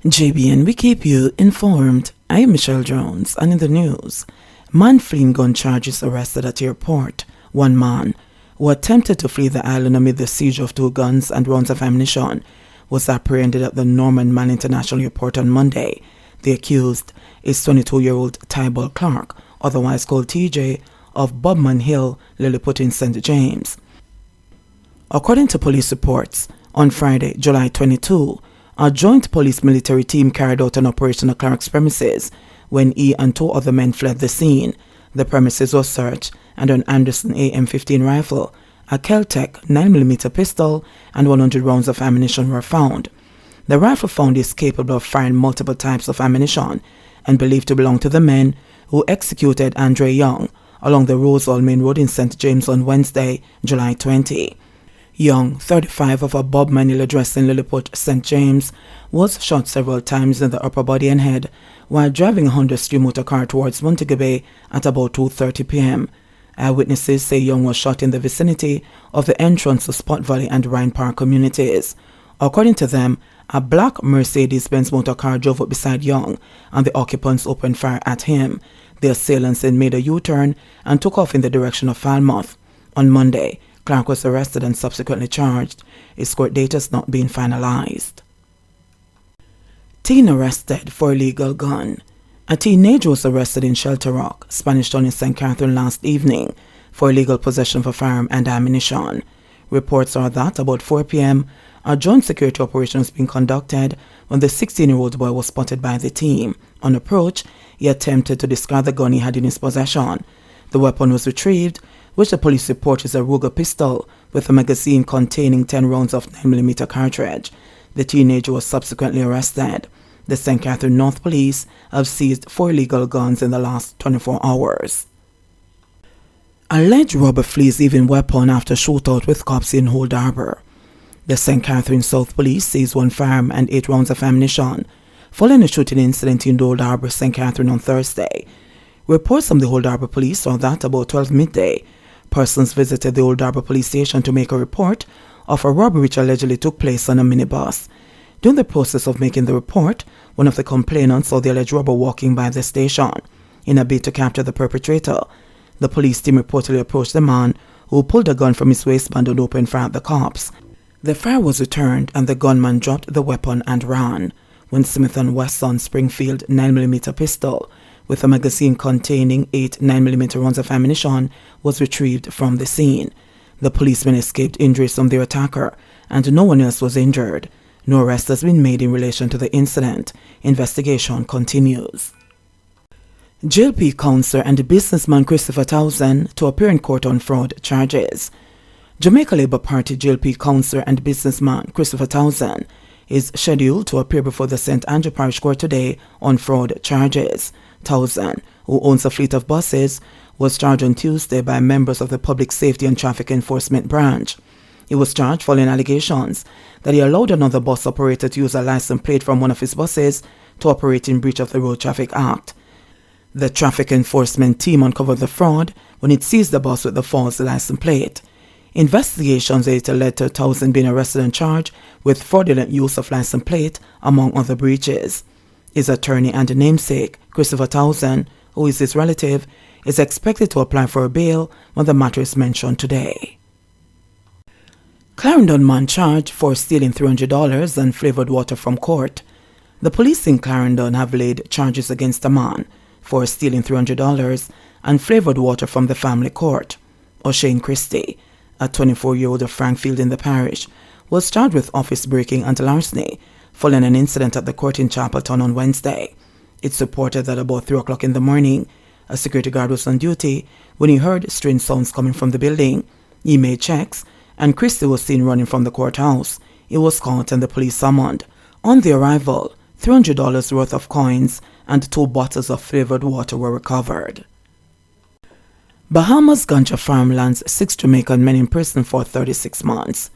JBN, we keep you informed. I am Michelle Jones, and in the news, man fleeing gun charges arrested at airport. One man, who attempted to flee the island amid the siege of 2 guns and rounds of ammunition, was apprehended at the Norman Man International Airport on Monday. The accused is 22-year-old Tybal Clark, otherwise called TJ, of Bobman Hill, Lilliput in St. James. According to police reports, on Friday, July 22, a joint police-military team carried out an operation at Clark's premises when he and 2 other men fled the scene. The premises was searched and an Anderson AM-15 rifle, a Kel-Tec 9mm pistol, and 100 rounds of ammunition were found. The rifle found is capable of firing multiple types of ammunition and believed to belong to the men who executed Andre Young along the Rosewall Main Road in St. James on Wednesday, July 20. Young, 35, of a Bob Manila address in Lilliput, St. James, was shot several times in the upper body and head while driving a Honda Stream motor car towards Montego Bay at about 2:30 p.m. Eyewitnesses say Young was shot in the vicinity of the entrance to Spot Valley and Rhine Park communities. According to them, a black Mercedes-Benz motor car drove up beside Young and the occupants opened fire at him. The assailants then made a U-turn and took off in the direction of Falmouth. On Monday, Clark was arrested and subsequently charged. His court date has not been finalized. Teen arrested for illegal gun. A teenager was arrested in Shelter Rock, Spanish Town in St. Catherine last evening for illegal possession of a firearm and ammunition. Reports are that about 4 p.m., a joint security operation was being conducted when the 16-year-old boy was spotted by the team. On approach, he attempted to discard the gun he had in his possession. The weapon was retrieved, which the police report is a Ruger pistol with a magazine containing 10 rounds of 9mm cartridge. The teenager was subsequently arrested. The St. Catherine North Police have seized 4 illegal guns in the last 24 hours. Alleged robber flees even weapon after shootout with cops in Old Harbour. The St. Catherine South Police seized 1 firearm and 8 rounds of ammunition following a shooting incident in the Old Harbour, St. Catherine on Thursday. Reports from the Old Harbour Police are that about 12 midday, persons visited the Old Harbour Police Station to make a report of a robbery which allegedly took place on a minibus. During the process of making the report, one of the complainants saw the alleged robber walking by the station. In a bid to capture the perpetrator, the police team reportedly approached the man, who pulled a gun from his waistband and opened fire at the cops. The fire was returned and the gunman dropped the weapon and ran. When Smith & Wesson Springfield 9mm pistol with a magazine containing 8 9mm rounds of ammunition was retrieved from the scene. The policemen escaped injuries from their attacker and no one else was injured. No arrest has been made in relation to the incident. Investigation continues. JLP counsellor and businessman Christopher Townsend to appear in court on fraud charges. Jamaica Labour Party JLP counsellor and businessman Christopher Townsend is scheduled to appear before the St. Andrew Parish Court today on fraud charges. Townsend, who owns a fleet of buses, was charged on Tuesday by members of the Public Safety and Traffic Enforcement Branch. He was charged following allegations that he allowed another bus operator to use a license plate from one of his buses to operate in breach of the Road Traffic Act. The traffic enforcement team uncovered the fraud when it seized the bus with the false license plate. Investigations later led to Townsend being arrested and charged with fraudulent use of license plate, among other breaches. His attorney and namesake, Christopher Townsend, who is his relative, is expected to apply for a bail when the matter is mentioned today. Clarendon man charged for stealing $300 and flavoured water from court. The police in Clarendon have laid charges against a man for stealing $300 and flavoured water from the family court. O'Shane Christie, a 24-year-old of Frankfield in the parish, was charged with office breaking and larceny following an incident at the court in Chapeltown on Wednesday. It's reported that about 3 o'clock in the morning, a security guard was on duty when he heard strange sounds coming from the building. He made checks, and Christie was seen running from the courthouse. He was caught and the police summoned. On the arrival, $300 worth of coins and 2 bottles of flavoured water were recovered. Bahamas ganja farm lands 6 Jamaican men in prison for 36 months.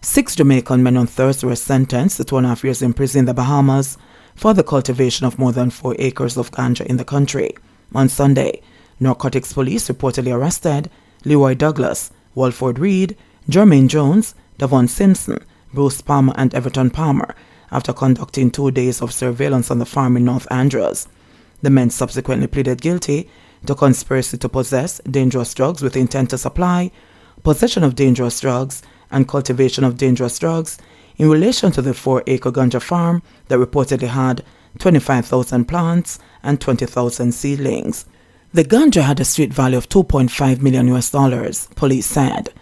6 Jamaican men on Thursday were sentenced to 2.5 years in prison in the Bahamas for the cultivation of more than 4 acres of ganja in the country. On Sunday, narcotics police reportedly arrested Leroy Douglas, Walford Reed, Jermaine Jones, Davon Simpson, Bruce Palmer and Everton Palmer after conducting 2 days of surveillance on the farm in North Andros. The men subsequently pleaded guilty to conspiracy to possess dangerous drugs with intent to supply, possession of dangerous drugs, and cultivation of dangerous drugs in relation to the 4-acre ganja farm that reportedly had 25,000 plants and 20,000 seedlings. The ganja had a street value of $2.5 million, police said.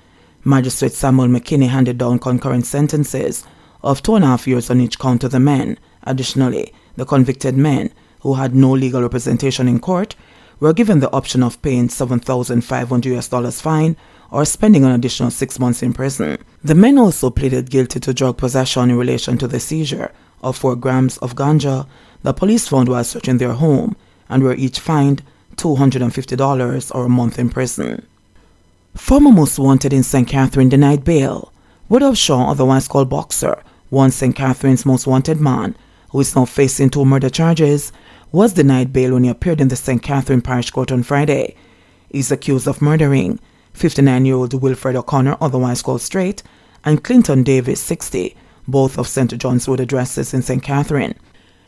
Magistrate Samuel McKinney handed down concurrent sentences of 2.5 years on each count to the men. Additionally, the convicted men, who had no legal representation in court, were given the option of paying $7,500 fine or spending an additional 6 months in prison. The men also pleaded guilty to drug possession in relation to the seizure of 4 grams of ganja the police found while searching their home and were each fined $250 or a month in prison. Former most wanted in St. Catherine denied bail. Woodhouse Shaw, otherwise called Boxer, once St. Catherine's most wanted man, who is now facing 2 murder charges, was denied bail when he appeared in the St. Catherine Parish Court on Friday. He is accused of murdering 59-year-old Wilfred O'Connor, otherwise called Straight, and Clinton Davis, 60, both of St. John's Road addresses in St. Catherine.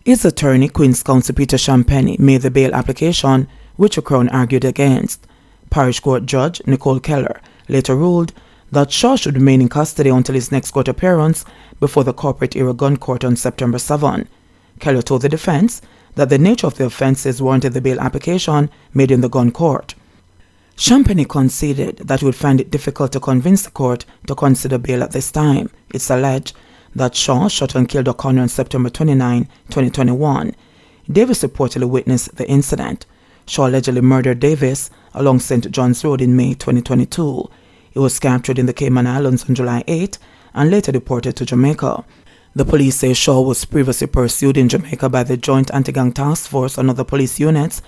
His attorney, Queen's Counsel Peter Champagne, made the bail application, which the Crown argued against. Parish Court Judge Nicole Keller later ruled that Shaw should remain in custody until his next court appearance before the Corporate Era Gun Court on September 7. Keller told the defense that the nature of the offences warranted the bail application made in the gun court. Champagne conceded that he would find it difficult to convince the court to consider bail at this time. It's alleged that Shaw shot and killed O'Connor on September 29, 2021. Davis reportedly witnessed the incident. Shaw allegedly murdered Davis along St. John's Road in May 2022. He was captured in the Cayman Islands on July 8 and later deported to Jamaica. The police say Shaw was previously pursued in Jamaica by the Joint Anti-Gang Task Force and other police units,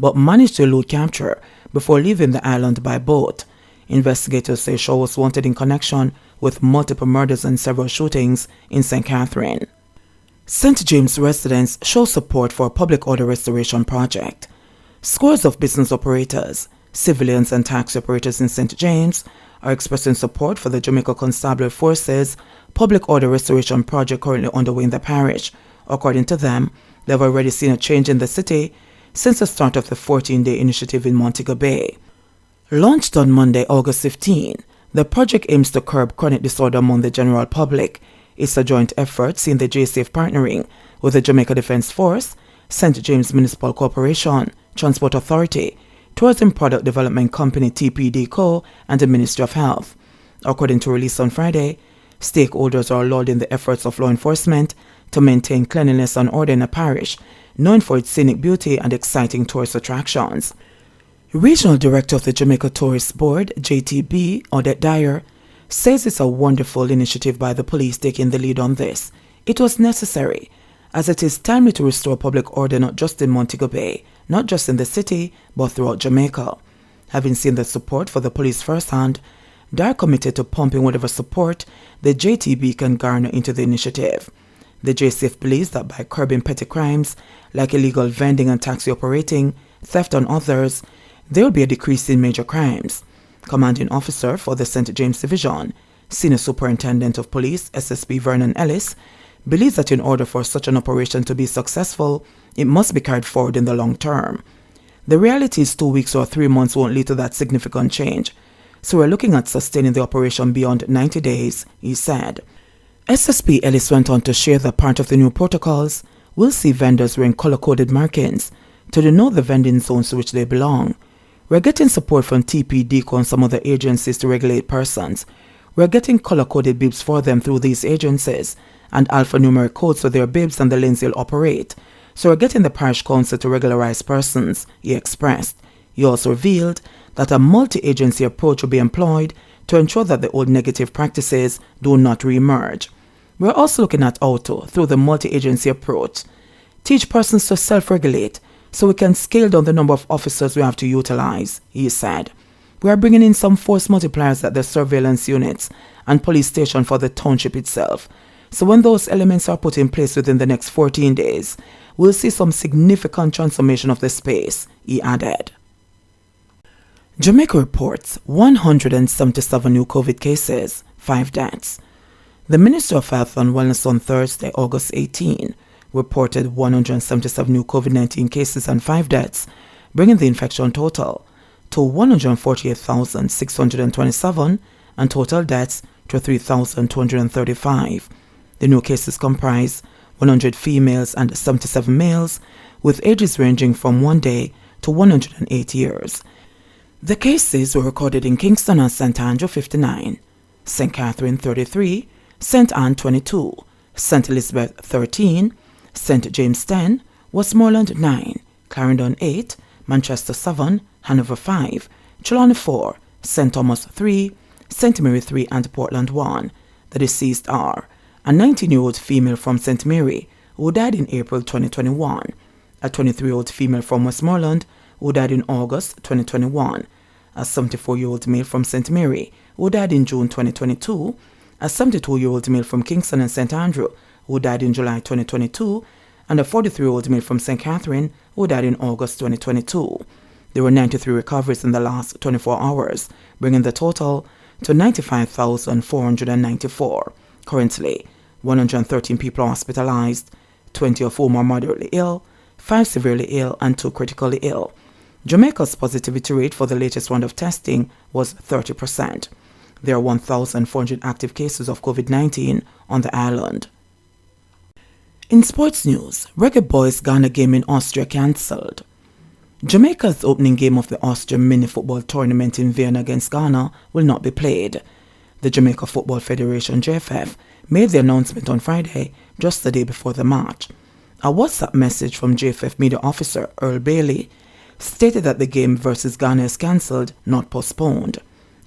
but managed to elude capture before leaving the island by boat. Investigators say Shaw was wanted in connection with multiple murders and several shootings in St. Catherine. St. James residents show support for a public order restoration project. Scores of business operators, civilians and taxi operators in St. James are expressing support for the Jamaica Constabulary Force's public order restoration project currently underway in the parish. According to them, they have already seen a change in the city since the start of the 14-day initiative in Montego Bay. Launched on Monday, August 15, the project aims to curb chronic disorder among the general public. It's a joint effort seeing the JSAFE partnering with the Jamaica Defence Force, St. James Municipal Corporation, Transport Authority, Tourism Product Development Company TPD Co., and the Ministry of Health. According to a release on Friday, stakeholders are lauding the efforts of law enforcement to maintain cleanliness and order in a parish known for its scenic beauty and exciting tourist attractions. Regional Director of the Jamaica Tourist Board, JTB, Odette Dyer, says it's a wonderful initiative by the police taking the lead on this. It was necessary, as it is timely to restore public order not just in Montego Bay, not just in the city, but throughout Jamaica. Having seen the support for the police firsthand, Dyer committed to pumping whatever support the JTB can garner into the initiative. The JSAFE believes that by curbing petty crimes like illegal vending and taxi operating, theft and others, there will be a decrease in major crimes. Commanding Officer for the St. James Division, Senior Superintendent of Police SSP Vernon Ellis, believes that in order for such an operation to be successful, it must be carried forward in the long term. The reality is 2 weeks or 3 months won't lead to that significant change, so we're looking at sustaining the operation beyond 90 days, he said. SSP Ellis went on to share that part of the new protocols will see vendors wearing color-coded markings to denote the vending zones to which they belong. We're getting support from TPDCO and some other agencies to regulate persons. We're getting color-coded bibs for them through these agencies and alphanumeric codes for their bibs and the lanes they'll operate. So we're getting the parish council to regularize persons, he expressed. He also revealed that a multi-agency approach will be employed to ensure that the old negative practices do not re-emerge. We're also looking at how to, through the multi-agency approach, teach persons to self-regulate so we can scale down the number of officers we have to utilize, he said. We are bringing in some force multipliers at the surveillance units and police station for the township itself. So when those elements are put in place within the next 14 days, we'll see some significant transformation of the space, he added. Jamaica reports 177 new COVID cases, 5 deaths. The Minister of Health and Wellness on Thursday, August 18, reported 177 new COVID-19 cases and 5 deaths, bringing the infection total to 148,627 and total deaths to 3,235. The new cases comprise 100 females and 77 males, with ages ranging from 1 day to 108 years. The cases were recorded in Kingston and St. Andrew 59, St. Catherine 33, St. Anne 22, St. Elizabeth 13, St. James 10, Westmoreland 9, Clarendon 8, Manchester 7, Hanover 5, Trelawney 4, St. Thomas 3, St. Mary 3 and Portland 1. The deceased are a 19-year-old female from St. Mary who died in April 2021, a 23-year-old female from Westmoreland who died in August 2021, a 74-year-old male from St. Mary who died in June 2022, a 72-year-old male from Kingston and St. Andrew who died in July 2022, and a 43-year-old male from St. Catherine who died in August 2022. There were 93 recoveries in the last 24 hours, bringing the total to 95,494. Currently, 113 people are hospitalized, 20 of whom are moderately ill, 5 severely ill, and 2 critically ill. Jamaica's positivity rate for the latest round of testing was 30%. There are 1,400 active cases of COVID-19 on the island. In sports news, Reggae Boys Ghana game in Austria cancelled. Jamaica's opening game of the Austrian mini football tournament in Vienna against Ghana will not be played. The Jamaica Football Federation (JFF) made the announcement on Friday, just the day before the match. A WhatsApp message from JFF media officer Earl Bailey stated that the game versus Ghana is cancelled, not postponed.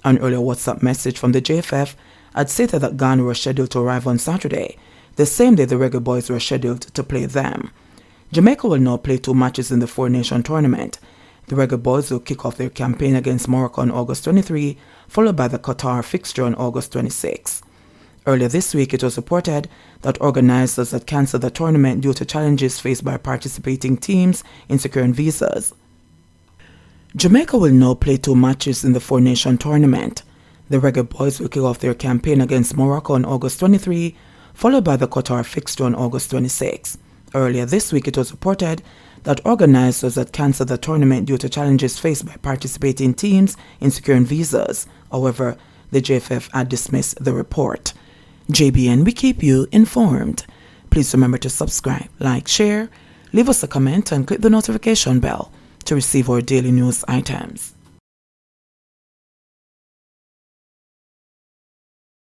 An earlier WhatsApp message from the JFF had stated that Ghana were scheduled to arrive on Saturday, the same day the Reggae Boys were scheduled to play them. Jamaica will now play 2 matches in the four-nation tournament. The Reggae Boys will kick off their campaign against Morocco on August 23, followed by the Qatar fixture on August 26. Earlier this week, it was reported that organizers had cancelled the tournament due to challenges faced by participating teams in securing visas. Jamaica will now play 2 matches in the four-nation tournament. The Reggae Boys will kick off their campaign against Morocco on August 23, followed by the Qatar fixture on August 26. Earlier this week, it was reported that organizers had cancelled the tournament due to challenges faced by participating teams in securing visas. However, the JFF had dismissed the report. JBN, we keep you informed. Please remember to subscribe, like, share, leave us a comment, and click the notification bell to receive our daily news items.